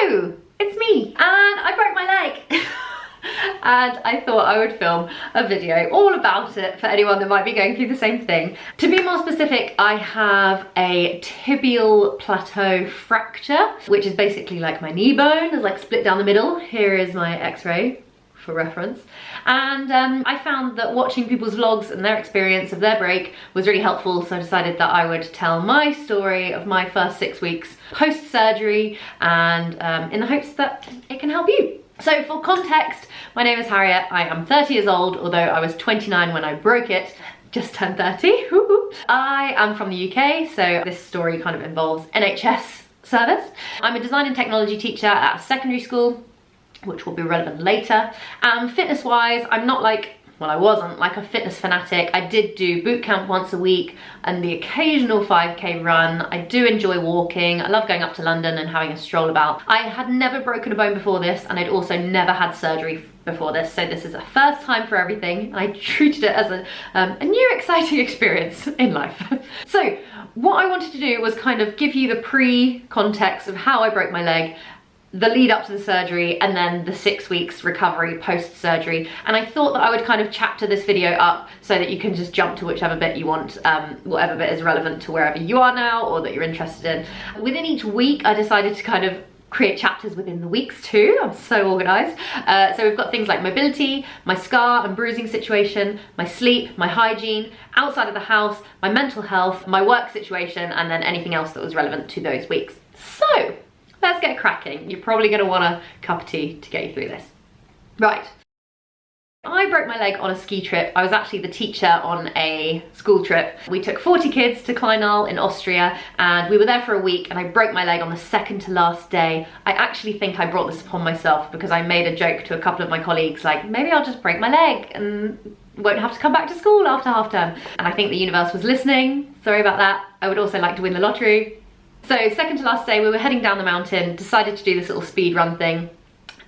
Hello, it's me, and I broke my leg. And I thought I would film a video all about it for anyone that might be going through the same thing. To be more specific, I have a tibial plateau fracture, which is basically like my knee bone is like split down the middle. Here is my x-ray for reference. And I found that watching people's vlogs and their experience of their break was really helpful, so I decided that I would tell my story of my first 6 weeks post-surgery, and in the hopes that it can help you. So for context, my name is Harriet. I am 30 years old, although I was 29 when I broke it. Just turned 30. I am from the UK, so this story kind of involves NHS service. I'm a design and technology teacher at a secondary school, which will be relevant later. Fitness-wise, I'm not like, well, I wasn't like a fitness fanatic. I did do boot camp once a week and the occasional 5k run. I do enjoy walking. I love going up to London and having a stroll about. I had never broken a bone before this, and I'd also never had surgery before this, so this is a first time for everything. I treated it as a new exciting experience in life. So what I wanted to do was kind of give you the pre-context of how I broke my leg, the lead up to the surgery, and then the 6 weeks recovery post-surgery. And I thought that I would kind of chapter this video up so that you can just jump to whichever bit you want, whatever bit is relevant to wherever you are now or that you're interested in. Within each week, I decided to kind of create chapters within the weeks too. I'm so organized. So we've got things like mobility, my scar and bruising situation, my sleep, my hygiene, outside of the house, my mental health, my work situation, and then anything else that was relevant to those weeks. So let's get cracking. You're probably going to want a cup of tea to get you through this. Right. I broke my leg on a ski trip. I was actually the teacher on a school trip. We took 40 kids to Kleinal in Austria, and we were there for a week, and I broke my leg on the second to last day. I actually think I brought this upon myself because I made a joke to a couple of my colleagues like, maybe I'll just break my leg and won't have to come back to school after half term. And I think the universe was listening. Sorry about that. I would also like to win the lottery. So second to last day, we were heading down the mountain, decided to do this little speed run thing.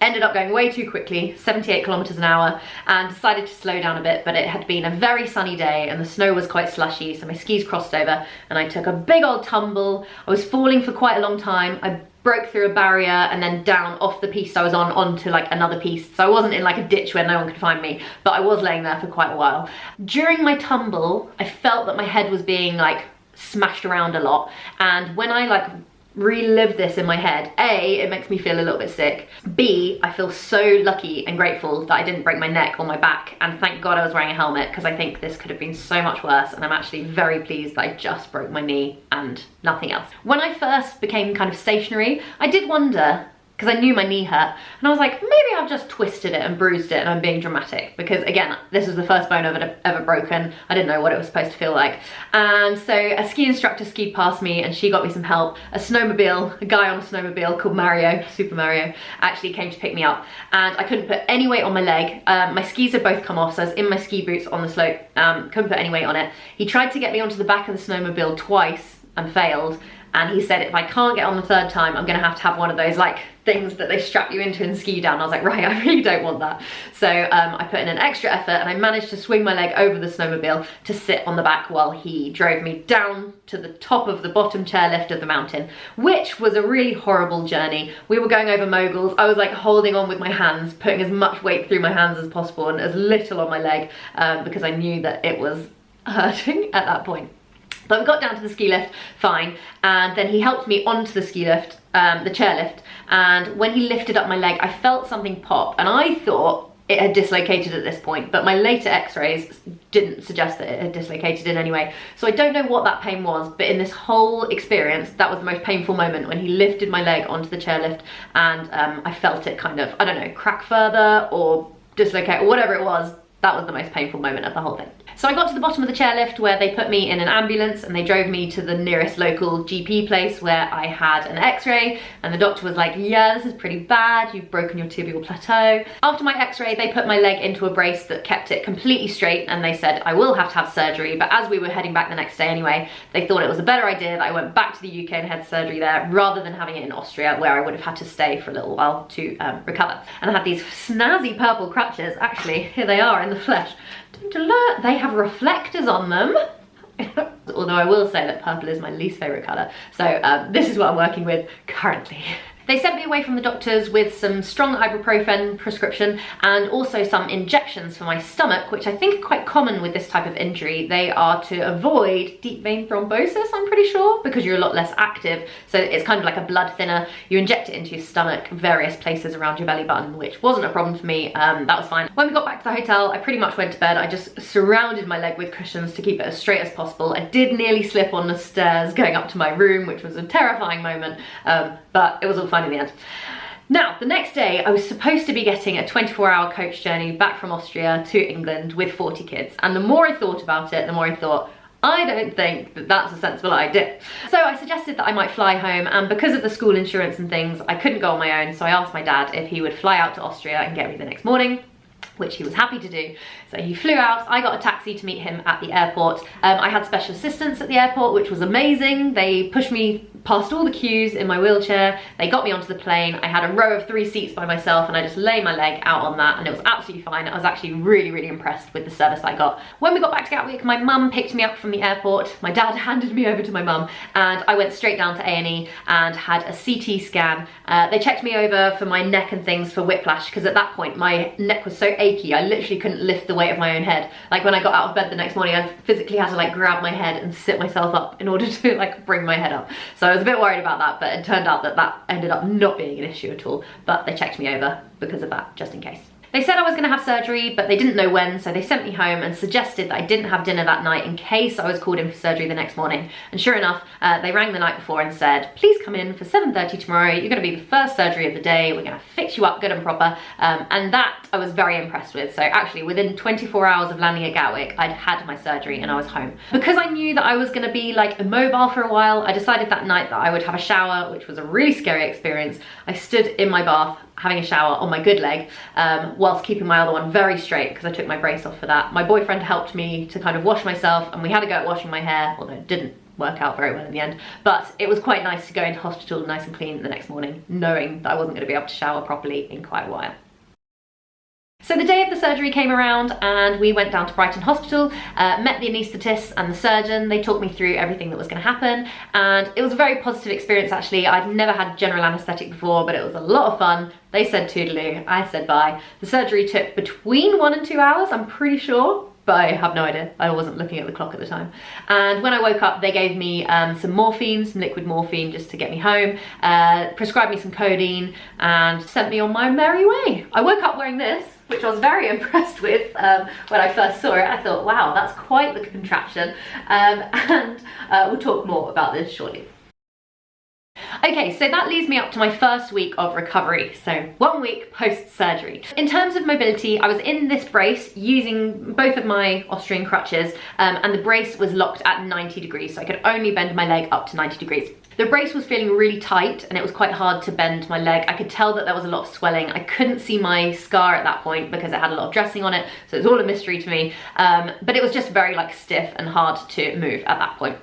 Ended up going way too quickly, 78 kilometers an hour, and decided to slow down a bit, but it had been a very sunny day and the snow was quite slushy, so my skis crossed over and I took a big old tumble. I was falling for quite a long time. I broke through a barrier and then down off the piste I was on onto like another piste. So I wasn't in like a ditch where no one could find me, but I was laying there for quite a while. During my tumble, I felt that my head was being like smashed around a lot, and when I like relive this in my head, A, it makes me feel a little bit sick, B, I feel so lucky and grateful that I didn't break my neck or my back, and thank God I was wearing a helmet because I think this could have been so much worse, and I'm actually very pleased that I just broke my knee and nothing else. When I first became kind of stationary, I did wonder, because I knew my knee hurt, and I was like, maybe I've just twisted it and bruised it and I'm being dramatic, because again, this was the first bone I've ever broken. I didn't know what it was supposed to feel like. And so a ski instructor skied past me and she got me some help. A snowmobile, a guy on a snowmobile called Mario, Super Mario, actually came to pick me up, and I couldn't put any weight on my leg. My skis had both come off, so I was in my ski boots on the slope, couldn't put any weight on it. He tried to get me onto the back of the snowmobile twice and failed. And he said, if I can't get on the third time, I'm gonna have one of those like things that they strap you into and ski down. I was like, right, I really don't want that. So I put in an extra effort and I managed to swing my leg over the snowmobile to sit on the back while he drove me down to the top of the bottom chairlift of the mountain, which was a really horrible journey. We were going over moguls. I was like holding on with my hands, putting as much weight through my hands as possible and as little on my leg because I knew that it was hurting at that point. But we got down to the ski lift, fine, and then he helped me onto the ski lift, the chairlift, and when he lifted up my leg, I felt something pop, and I thought it had dislocated at this point, but my later x-rays didn't suggest that it had dislocated in any way. So I don't know what that pain was, but in this whole experience, that was the most painful moment, when he lifted my leg onto the chairlift, and I felt it kind of, I don't know, crack further or dislocate or whatever it was. That was the most painful moment of the whole thing. So I got to the bottom of the chairlift where they put me in an ambulance and they drove me to the nearest local GP place where I had an x-ray, and the doctor was like, yeah, this is pretty bad, you've broken your tibial plateau. After my x-ray, they put my leg into a brace that kept it completely straight, and they said I will have to have surgery, but as we were heading back the next day anyway, they thought it was a better idea that I went back to the UK and had surgery there rather than having it in Austria, where I would have had to stay for a little while to recover. And I had these snazzy purple crutches. Actually, here they are in the flesh. They have reflectors on them. Although I will say that purple is my least favourite colour. So this is what I'm working with currently. They sent me away from the doctors with some strong ibuprofen prescription and also some injections for my stomach, which I think are quite common with this type of injury. They are to avoid deep vein thrombosis, I'm pretty sure, because you're a lot less active. So it's kind of like a blood thinner. You inject it into your stomach, various places around your belly button, which wasn't a problem for me. That was fine. When we got back to the hotel, I pretty much went to bed. I just surrounded my leg with cushions to keep it as straight as possible. I did nearly slip on the stairs going up to my room, which was a terrifying moment, but it was all fine in the end. Now, the next day, I was supposed to be getting a 24-hour coach journey back from Austria to England with 40 kids. And the more I thought about it, the more I thought, I don't think that that's a sensible idea. So I suggested that I might fly home, and because of the school insurance and things, I couldn't go on my own, so I asked my dad if he would fly out to Austria and get me the next morning, which he was happy to do. So he flew out, I got a taxi to meet him at the airport. I had special assistance at the airport, which was amazing. They pushed me past all the queues in my wheelchair. They got me onto the plane. I had a row of 3 seats by myself and I just lay my leg out on that and it was absolutely fine. I was actually really, really impressed with the service I got. When we got back to Gatwick, my mum picked me up from the airport. My dad handed me over to my mum and I went straight down to A&E and had a CT scan. They checked me over for my neck and things for whiplash, because at that point my neck was so achy, I literally couldn't lift the weight of my own head. Like when I got out of bed the next morning, I physically had to like grab my head and sit myself up in order to like bring my head up. So I was a bit worried about that, but it turned out that that ended up not being an issue at all. But they checked me over because of that, just in case. They said I was going to have surgery, but they didn't know when, so they sent me home and suggested that I didn't have dinner that night in case I was called in for surgery the next morning. And sure enough, they rang the night before and said, please come in for 7:30 tomorrow. You're going to be the first surgery of the day. We're going to fix you up good and proper. And that I was very impressed with. So actually, within 24 hours of landing at Gatwick, I'd had my surgery and I was home. Because I knew that I was going to be like immobile for a while, I decided that night that I would have a shower, which was a really scary experience. I stood in my bath having a shower on my good leg whilst keeping my other one very straight because I took my brace off for that. My boyfriend helped me to kind of wash myself and we had a go at washing my hair, although it didn't work out very well in the end. But it was quite nice to go into hospital nice and clean the next morning, knowing that I wasn't going to be able to shower properly in quite a while. So the day of the surgery came around and we went down to Brighton Hospital, met the anaesthetist and the surgeon. They talked me through everything that was going to happen and it was a very positive experience actually. I'd never had general anaesthetic before, but it was a lot of fun. They said toodaloo, I said bye. The surgery took between 1 and 2 hours, I'm pretty sure, but I have no idea. I wasn't looking at the clock at the time. And when I woke up, they gave me some morphine, some liquid morphine just to get me home, prescribed me some codeine and sent me on my merry way. I woke up wearing this, which I was very impressed with when I first saw it. I thought, wow, that's quite the contraption. And we'll talk more about this shortly. Okay, so that leads me up to my first week of recovery, so 1 week post-surgery. In terms of mobility, I was in this brace using both of my Austrian crutches, and the brace was locked at 90 degrees, so I could only bend my leg up to 90 degrees. The brace was feeling really tight and it was quite hard to bend my leg. I could tell that there was a lot of swelling. I couldn't see my scar at that point because it had a lot of dressing on it, so it was all a mystery to me, but it was just very like stiff and hard to move at that point.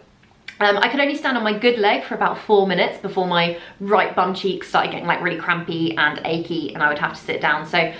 I could only stand on my good leg for about 4 minutes before my right bum cheek started getting like really crampy and achy and I would have to sit down. So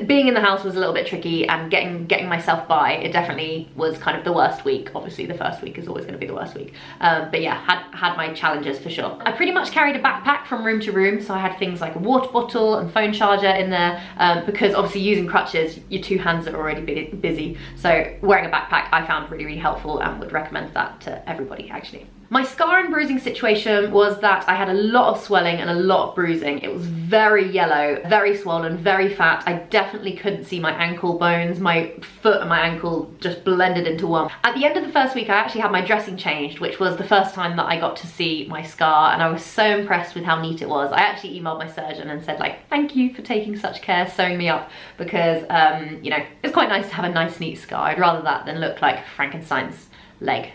being in the house was a little bit tricky and getting myself by. It definitely was kind of the worst week. Obviously the first week is always going to be the worst week. But yeah, had my challenges for sure. I pretty much carried a backpack from room to room. So I had things like a water bottle and phone charger in there because obviously using crutches, your 2 hands are already busy. So wearing a backpack I found really, really helpful and would recommend that to everybody actually. My scar and bruising situation was that I had a lot of swelling and a lot of bruising. It was very yellow, very swollen, very fat. I definitely couldn't see my ankle bones. My foot and my ankle just blended into one. At the end of the first week, I actually had my dressing changed, which was the first time that I got to see my scar, and I was so impressed with how neat it was. I actually emailed my surgeon and said like, thank you for taking such care sewing me up, because you know, it's quite nice to have a nice neat scar. I'd rather that than look like Frankenstein's leg.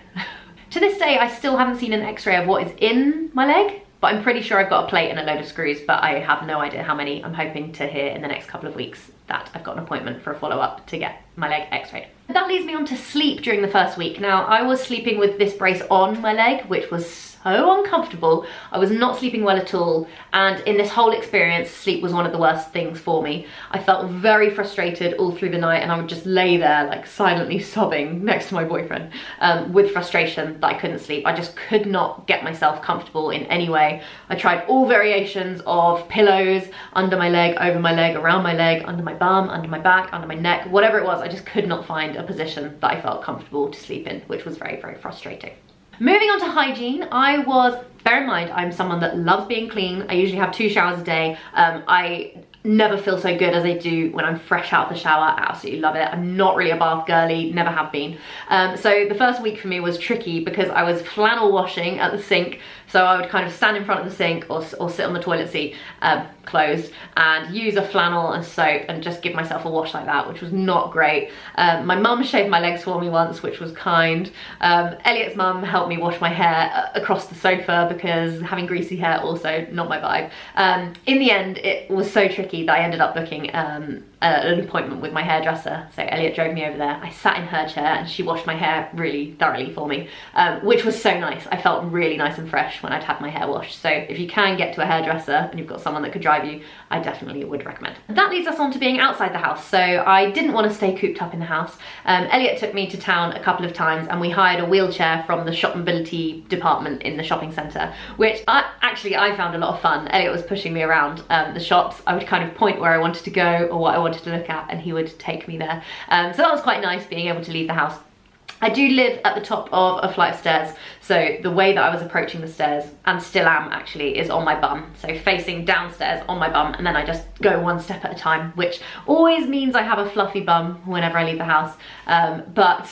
To this day, I still haven't seen an x-ray of what is in my leg, but I'm pretty sure I've got a plate and a load of screws, but I have no idea how many. I'm hoping to hear in the next couple of weeks that I've got an appointment for a follow-up to get my leg x-rayed. That leads me on to sleep during the first week. Now, I was sleeping with this brace on my leg, which was so uncomfortable. I was not sleeping well at all, and in this whole experience, sleep was one of the worst things for me. I felt very frustrated all through the night, and I would just lay there like silently sobbing next to my boyfriend with frustration that I couldn't sleep. I just could not get myself comfortable in any way. I tried all variations of pillows under my leg, over my leg, around my leg, under my bum, under my back, under my neck, whatever it was. I just could not find a position that I felt comfortable to sleep in, which was very, very frustrating. Moving on to hygiene, bear in mind, I'm someone that loves being clean. I usually have 2 showers a day. I never feel so good as I do when I'm fresh out of the shower. I absolutely love it. I'm not really a bath girly, never have been. So the first week for me was tricky because I was flannel washing at the sink. So I would kind of stand in front of the sink or sit on the toilet seat, closed, and use a flannel and soap and just give myself a wash like that, which was not great. My mum shaved my legs for me once, which was kind. Elliot's mum helped me wash my hair across the sofa because having greasy hair also not my vibe. In the end, it was so tricky that I ended up booking an appointment with my hairdresser. So Elliot drove me over there. I sat in her chair and she washed my hair really thoroughly for me, which was so nice. I felt really nice and fresh when I'd had my hair washed. So if you can get to a hairdresser and you've got someone that could drive you, I definitely would recommend. That leads us on to being outside the house. So I didn't want to stay cooped up in the house. Elliot took me to town a couple of times and we hired a wheelchair from the shop mobility department in the shopping centre, which I found a lot of fun. Elliot was pushing me around the shops. I would kind of point where I wanted to go or what I wanted to look at, and he would take me there. So that was quite nice, being able to leave the house. I do live at the top of a flight of stairs, so the way that I was approaching the stairs, and still am actually, is on my bum. So facing downstairs on my bum, and then I just go one step at a time, which always means I have a fluffy bum whenever I leave the house. But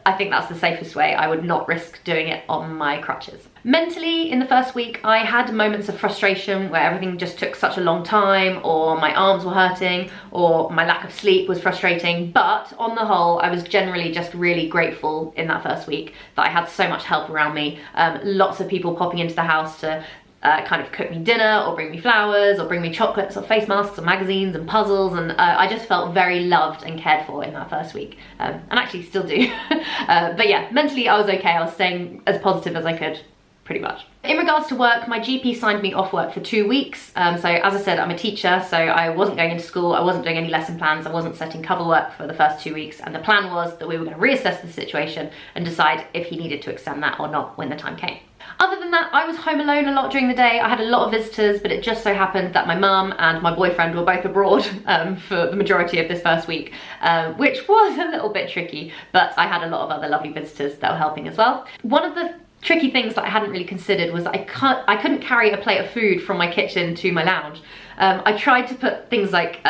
I think that's the safest way. I would not risk doing it on my crutches. Mentally, in the first week, I had moments of frustration where everything just took such a long time, or my arms were hurting, or my lack of sleep was frustrating. But on the whole, I was generally just really grateful in that first week that I had so much help around me. Lots of people popping into the house to kind of cook me dinner or bring me flowers or bring me chocolates or face masks or magazines and puzzles, and I just felt very loved and cared for in that first week, and actually still do. But yeah, mentally I was okay. I was staying as positive as I could, pretty much. In regards to work, my GP signed me off work for 2 weeks. So as I said, I'm a teacher, so I wasn't going into school, I wasn't doing any lesson plans, I wasn't setting cover work for the first 2 weeks, and the plan was that we were going to reassess the situation and decide if he needed to extend that or not when the time came. Other than that, I was home alone a lot during the day. I had a lot of visitors, but it just so happened that my mum and my boyfriend were both abroad for the majority of this first week, which was a little bit tricky, but I had a lot of other lovely visitors that were helping as well. One of the tricky things that I hadn't really considered was that I couldn't carry a plate of food from my kitchen to my lounge. I tried to put things like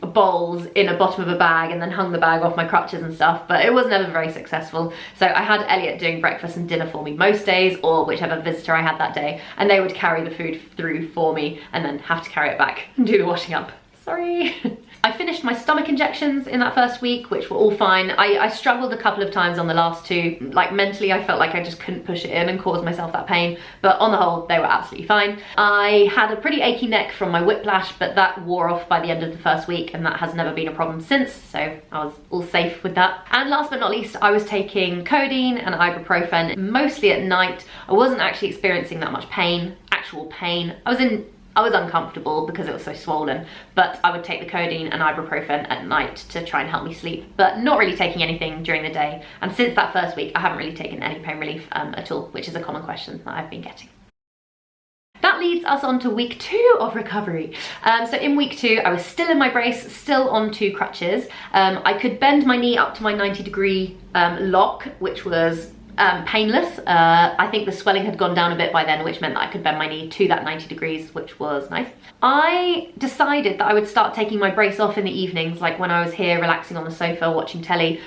bowls in a bottom of a bag and then hung the bag off my crutches and stuff, but it was never very successful. So I had Elliot doing breakfast and dinner for me most days, or whichever visitor I had that day, and they would carry the food through for me and then have to carry it back and do the washing up. Sorry. I finished my stomach injections in that first week, which were all fine. I struggled a couple of times on the last 2. Like mentally, I felt like I just couldn't push it in and cause myself that pain. But on the whole, they were absolutely fine. I had a pretty achy neck from my whiplash, but that wore off by the end of the first week, and that has never been a problem since. So I was all safe with that. And last but not least, I was taking codeine and ibuprofen mostly at night. I wasn't actually experiencing that much pain, actual pain. I was uncomfortable because it was so swollen, but I would take the codeine and ibuprofen at night to try and help me sleep, but not really taking anything during the day. And since that first week, I haven't really taken any pain relief at all, which is a common question that I've been getting. That leads us on to week 2 of recovery. So in week 2, I was still in my brace, still on 2 crutches. I could bend my knee up to my 90-degree lock, which was painless. I think the swelling had gone down a bit by then, which meant that I could bend my knee to that 90 degrees, which was nice. I decided that I would start taking my brace off in the evenings, like when I was here relaxing on the sofa watching telly,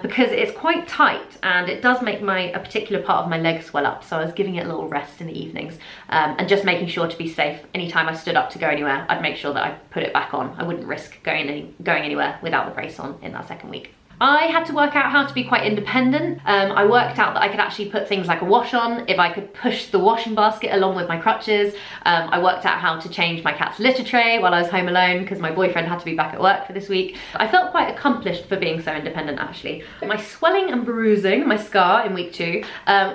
because it's quite tight and it does make a particular part of my leg swell up. So I was giving it a little rest in the evenings, and just making sure to be safe. Anytime I stood up to go anywhere, I'd make sure that I put it back on. I wouldn't risk going anywhere without the brace on in that second week. I had to work out how to be quite independent. I worked out that I could actually put things like a wash on if I could push the washing basket along with my crutches. I worked out how to change my cat's litter tray while I was home alone because my boyfriend had to be back at work for this week. I felt quite accomplished for being so independent actually. My swelling and bruising, my scar in week 2,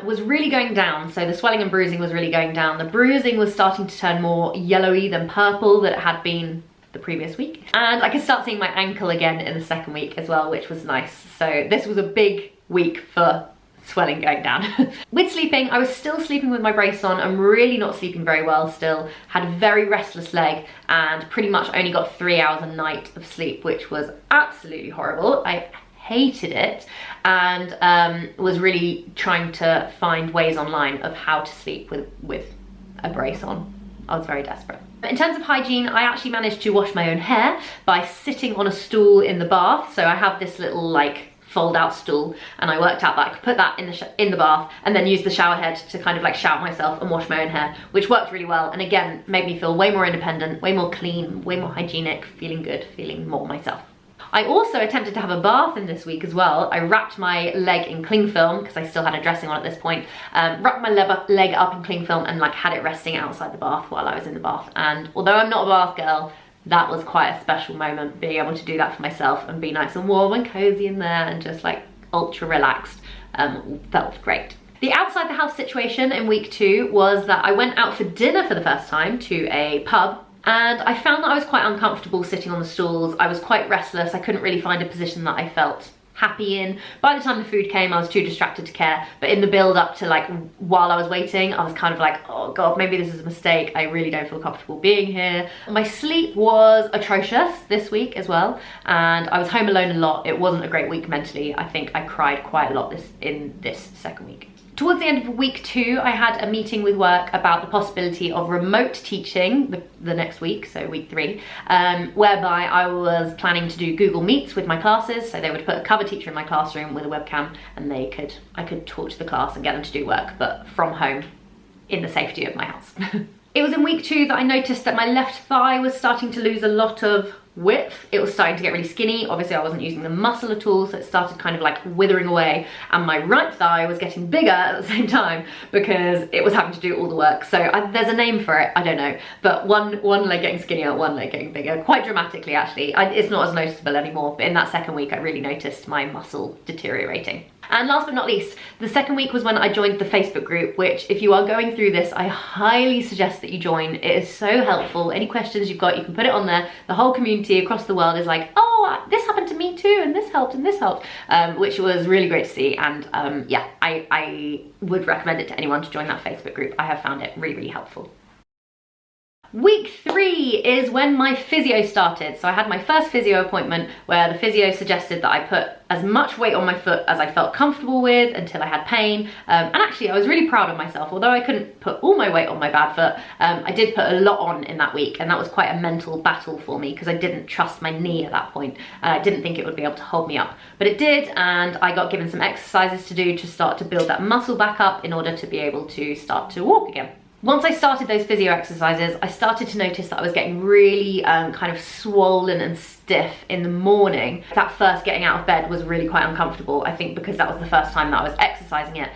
was really going down. So the swelling and bruising was really going down. The bruising was starting to turn more yellowy than purple that it had been the previous week. And I could start seeing my ankle again in the second week as well, which was nice. So this was a big week for swelling going down. With sleeping, I was still sleeping with my brace on. I'm really not sleeping very well still. Had a very restless leg and pretty much only got 3 hours a night of sleep, which was absolutely horrible. I hated it and was really trying to find ways online of how to sleep with a brace on. I was very desperate. In terms of hygiene, I actually managed to wash my own hair by sitting on a stool in the bath. So I have this little like fold out stool and I worked out that I could put that in the bath and then use the shower head to kind of like shower myself and wash my own hair, which worked really well and again made me feel way more independent, way more clean, way more hygienic, feeling good, feeling more myself. I also attempted to have a bath in this week as well. I wrapped my leg in cling film because I still had a dressing on at this point. Wrapped my leg up in cling film and like had it resting outside the bath while I was in the bath. And although I'm not a bath girl, that was quite a special moment, being able to do that for myself and be nice and warm and cozy in there and just like ultra relaxed. Felt great. The outside the house situation in week 2 was that I went out for dinner for the first time to a pub. And I found that I was quite uncomfortable sitting on the stools. I was quite restless. I couldn't really find a position that I felt happy in. By the time the food came, I was too distracted to care. But in the build up to like while I was waiting, I was kind of like, oh God, maybe this is a mistake. I really don't feel comfortable being here. My sleep was atrocious this week as well. And I was home alone a lot. It wasn't a great week mentally. I think I cried quite a lot in this second week. Towards the end of week 2, I had a meeting with work about the possibility of remote teaching the next week, so week 3, whereby I was planning to do Google Meets with my classes. So they would put a cover teacher in my classroom with a webcam and I could talk to the class and get them to do work, but from home in the safety of my house. It was in week 2 that I noticed that my left thigh was starting to lose a lot of width. It was starting to get really skinny. Obviously I wasn't using the muscle at all, so it started kind of like withering away, and my right thigh was getting bigger at the same time because it was having to do all the work. So there's a name for it, I don't know, but one leg getting skinnier, one leg getting bigger, quite dramatically actually. It's not as noticeable anymore, but in that second week I really noticed my muscle deteriorating. And last but not least, the second week was when I joined the Facebook group, which if you are going through this, I highly suggest that you join. It is so helpful. Any questions you've got, you can put it on there. The whole community across the world is like, oh, this happened to me too, and this helped, which was really great to see. And yeah, I would recommend it to anyone to join that Facebook group. I have found it really, really helpful. Week 3 is when my physio started. So I had my first physio appointment where the physio suggested that I put as much weight on my foot as I felt comfortable with until I had pain. And actually I was really proud of myself. Although I couldn't put all my weight on my bad foot, I did put a lot on in that week, and that was quite a mental battle for me because I didn't trust my knee at that point. I didn't think it would be able to hold me up, but it did, and I got given some exercises to do to start to build that muscle back up in order to be able to start to walk again. Once I started those physio exercises, I started to notice that I was getting really kind of swollen and stiff in the morning. That first getting out of bed was really quite uncomfortable. I think because that was the first time that I was exercising it,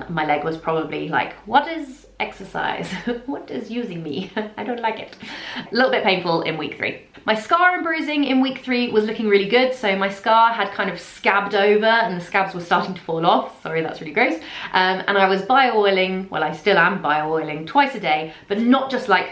my leg was probably like, what is exercise? What is using me? I don't like it. A little bit painful in week 3. My scar and bruising in week 3 was looking really good. So my scar had kind of scabbed over and the scabs were starting to fall off. Sorry, that's really gross. And I was bio-oiling, well, I still am bio-oiling twice a day, but not just like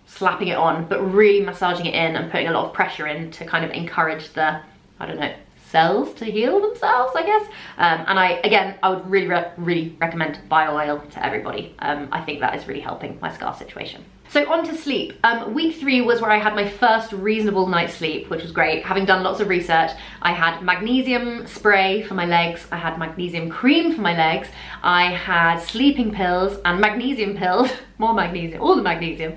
slapping it on, but really massaging it in and putting a lot of pressure in to kind of encourage the, I don't know, cells to heal themselves, I guess. And I would really recommend bio oil to everybody. I think that is really helping my scar situation. So on to sleep. Week 3 was where I had my first reasonable night's sleep, which was great. Having done lots of research, I had magnesium spray for my legs, I had magnesium cream for my legs, I had sleeping pills and magnesium pills, more magnesium, all the magnesium,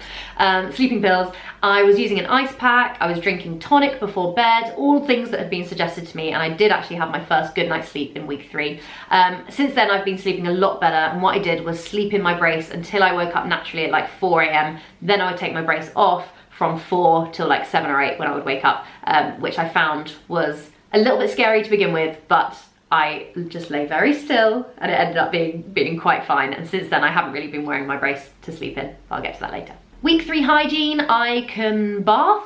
sleeping pills. I was using an ice pack, I was drinking tonic before bed, all things that had been suggested to me, and I did actually have my first good night's sleep in week 3. Since then I've been sleeping a lot better, and what I did was sleep in my brace until I woke up naturally at like 4 AM. Then I would take my brace off from 4 till like 7 or 8 when I would wake up, which I found was a little bit scary to begin with, but I just lay very still and it ended up being quite fine. And since then I haven't really been wearing my brace to sleep in. I'll get to that later. Week 3 hygiene, I can bath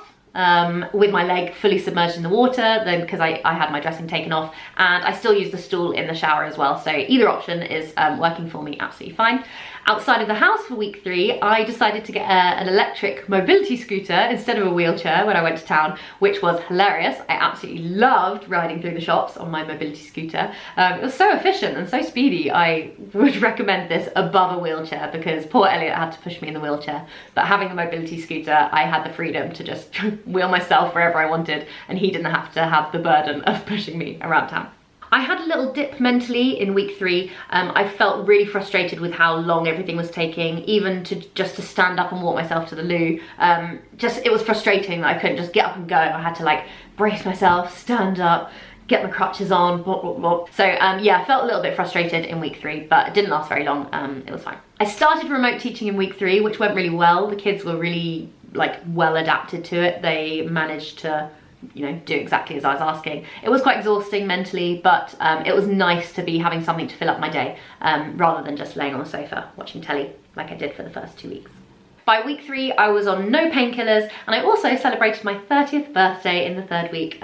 with my leg fully submerged in the water, then because I had my dressing taken off, and I still use the stool in the shower as well, so either option is working for me absolutely fine. Outside of the house for week 3, I decided to get an electric mobility scooter instead of a wheelchair when I went to town, which was hilarious. I absolutely loved riding through the shops on my mobility scooter. It was so efficient and so speedy. I would recommend this above a wheelchair because poor Elliot had to push me in the wheelchair, but having the mobility scooter, I had the freedom to just wheel myself wherever I wanted, and he didn't have to have the burden of pushing me around town. I had a little dip mentally in week 3. I felt really frustrated with how long everything was taking, even just to stand up and walk myself to the loo. It was frustrating that I couldn't just get up and go. I had to like brace myself, stand up, get my crutches on, blah, blah, blah. So yeah, I felt a little bit frustrated in week 3, but it didn't last very long. It was fine. I started remote teaching in week 3, which went really well. The kids were really like well adapted to it. They managed to, you know, do exactly as I was asking. It was quite exhausting mentally, but it was nice to be having something to fill up my day rather than just laying on the sofa watching telly like I did for the first 2 weeks. By week 3, I was on no painkillers, and I also celebrated my 30th birthday in the 3rd week,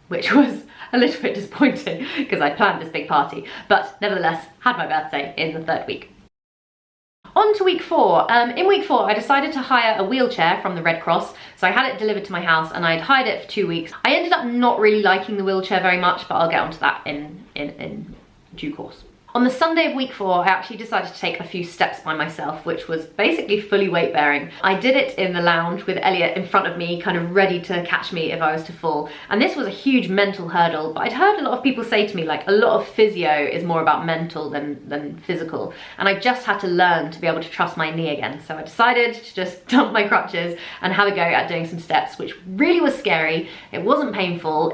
which was a little bit disappointing because I planned this big party, but nevertheless had my birthday in the 3rd week. On to week 4. In week 4, I decided to hire a wheelchair from the Red Cross. So I had it delivered to my house and I'd hired it for 2 weeks. I ended up not really liking the wheelchair very much, but I'll get onto that in due course. On the Sunday of week 4, I actually decided to take a few steps by myself, which was basically fully weight bearing. I did it in the lounge with Elliot in front of me, kind of ready to catch me if I was to fall. And this was a huge mental hurdle, but I'd heard a lot of people say to me, like, a lot of physio is more about mental than physical. And I just had to learn to be able to trust my knee again. So I decided to just dump my crutches and have a go at doing some steps, which really was scary. It wasn't painful.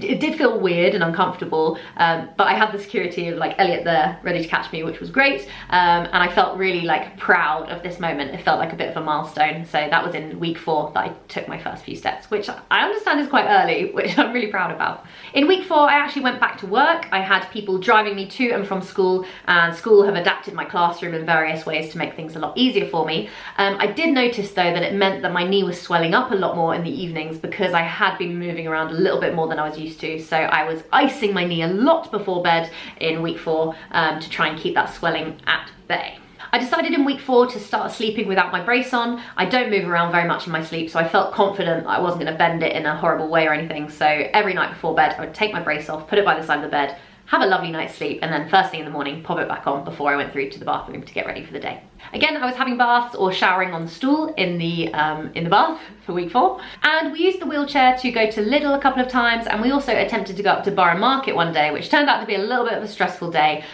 It did feel weird and uncomfortable, but I had the security of like Elliot there ready to catch me, which was great, and I felt really like proud of this moment. It felt like a bit of a milestone. So that was in week 4 that I took my first few steps, which I understand is quite early, which I'm really proud about. In week 4, I actually went back to work. I had people driving me to and from school, and school have adapted my classroom in various ways to make things a lot easier for me. I did notice though that it meant that my knee was swelling up a lot more in the evenings because I had been moving around a little bit more than I was used to. So I was icing my knee a lot before bed in week 4 to try and keep that swelling at bay. I decided in week 4 to start sleeping without my brace on. I don't move around very much in my sleep, so I felt confident I wasn't going to bend it in a horrible way or anything. So every night before bed, I would take my brace off, put it by the side of the bed, have a lovely night's sleep, and then first thing in the morning, pop it back on before I went through to the bathroom to get ready for the day. Again, I was having baths or showering on the stool in the bath for week 4. And we used the wheelchair to go to Lidl a couple of times, and we also attempted to go up to Borough Market one day, which turned out to be a little bit of a stressful day.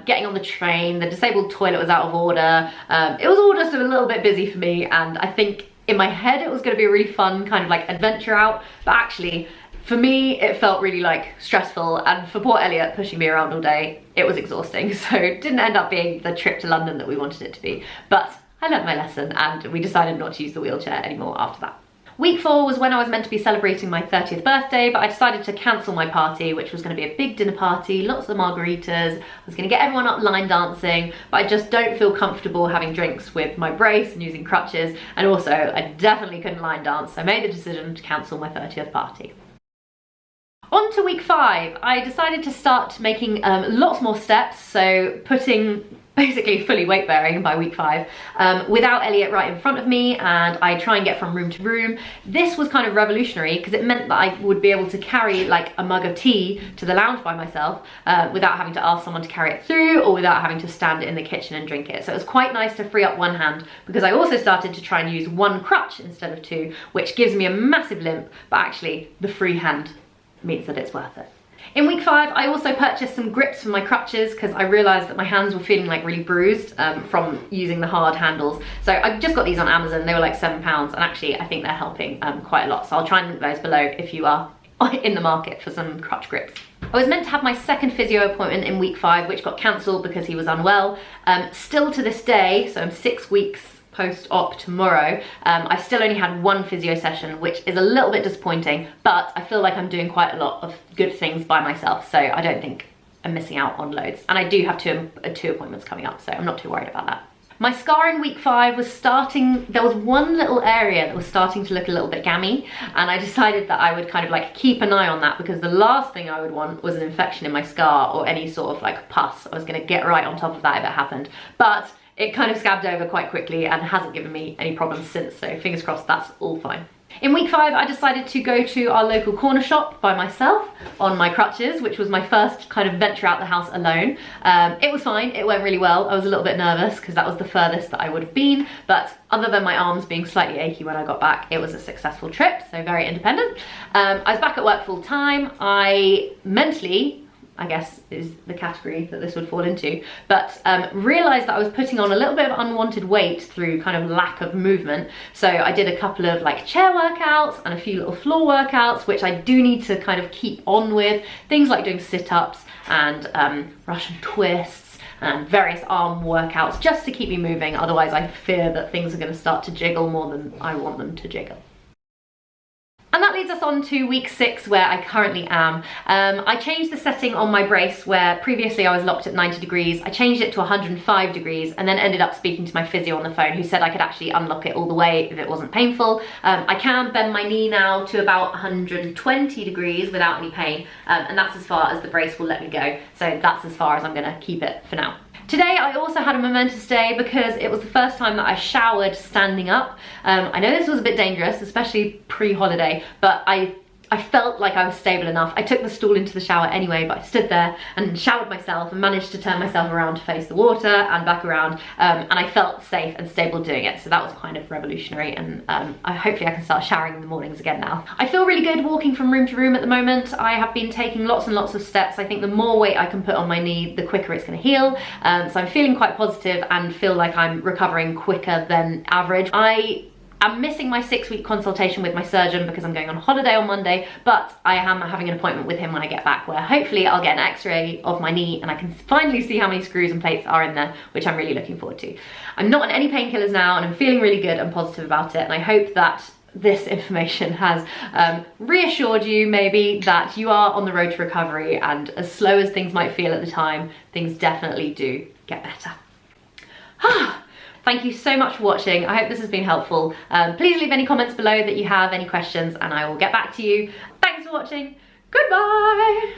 Getting on the train, the disabled toilet was out of order. It was all just a little bit busy for me, and I think in my head it was going to be a really fun kind of like adventure out, but actually for me, it felt really like stressful, and for poor Elliot pushing me around all day, it was exhausting. So it didn't end up being the trip to London that we wanted it to be. But I learned my lesson and we decided not to use the wheelchair anymore after that. Week 4 was when I was meant to be celebrating my 30th birthday, but I decided to cancel my party, which was going to be a big dinner party, lots of margaritas. I was going to get everyone up line dancing, but I just don't feel comfortable having drinks with my brace and using crutches. And also, I definitely couldn't line dance, so I made the decision to cancel my 30th party. On to week 5, I decided to start making lots more steps, so putting basically fully weight bearing by week 5 without Elliot right in front of me, and I try and get from room to room. This was kind of revolutionary because it meant that I would be able to carry like a mug of tea to the lounge by myself without having to ask someone to carry it through or without having to stand in the kitchen and drink it. So it was quite nice to free up one hand, because I also started to try and use one crutch instead of 2, which gives me a massive limp, but actually the free hand means that it's worth it. In week 5, I also purchased some grips for my crutches because I realised that my hands were feeling like really bruised from using the hard handles. So I just got these on Amazon. They were like £7, and actually I think they're helping quite a lot. So I'll try and link those below if you are in the market for some crutch grips. I was meant to have my second physio appointment in week 5, which got cancelled because he was unwell. Still to this day, so I'm 6 weeks post-op tomorrow. I've still only had one physio session, which is a little bit disappointing, but I feel like I'm doing quite a lot of good things by myself, so I don't think I'm missing out on loads. And I do have two appointments coming up, so I'm not too worried about that. My scar in week 5 was starting, there was one little area that was starting to look a little bit gammy, and I decided that I would kind of like keep an eye on that, because the last thing I would want was an infection in my scar or any sort of like pus. I was gonna get right on top of that if it happened. But it kind of scabbed over quite quickly and hasn't given me any problems since, so fingers crossed that's all fine. In week 5, I decided to go to our local corner shop by myself on my crutches, which was my first kind of venture out the house alone. It was fine, it went really well. I was a little bit nervous because that was the furthest that I would have been, but other than my arms being slightly achy when I got back, it was a successful trip, so very independent. I was back at work full time. I mentally, I guess is the category that this would fall into, but realised that I was putting on a little bit of unwanted weight through kind of lack of movement. So I did a couple of like chair workouts and a few little floor workouts, which I do need to kind of keep on with. Things like doing sit-ups and Russian twists and various arm workouts just to keep me moving. Otherwise I fear that things are going to start to jiggle more than I want them to jiggle. And that leads us on to week 6, where I currently am. I changed the setting on my brace, where previously I was locked at 90 degrees. I changed it to 105 degrees and then ended up speaking to my physio on the phone, who said I could actually unlock it all the way if it wasn't painful. I can bend my knee now to about 120 degrees without any pain, and that's as far as the brace will let me go. So that's as far as I'm gonna keep it for now. Today I also had a momentous day because it was the first time that I showered standing up. I know this was a bit dangerous, especially pre-holiday, but I felt like I was stable enough. I took the stool into the shower anyway, but I stood there and showered myself and managed to turn myself around to face the water and back around, and I felt safe and stable doing it, so that was kind of revolutionary, and hopefully I can start showering in the mornings again now. I feel really good walking from room to room at the moment. I have been taking lots and lots of steps. I think the more weight I can put on my knee, the quicker it's going to heal, so I'm feeling quite positive and feel like I'm recovering quicker than average. I'm missing my 6-week consultation with my surgeon because I'm going on holiday on Monday, but I am having an appointment with him when I get back, where hopefully I'll get an x-ray of my knee and I can finally see how many screws and plates are in there, which I'm really looking forward to. I'm not on any painkillers now and I'm feeling really good and positive about it, and I hope that this information has reassured you maybe that you are on the road to recovery, and as slow as things might feel at the time, things definitely do get better. Thank you so much for watching. I hope this has been helpful. Please leave any comments below that you have any questions and I will get back to you. Thanks for watching. Goodbye.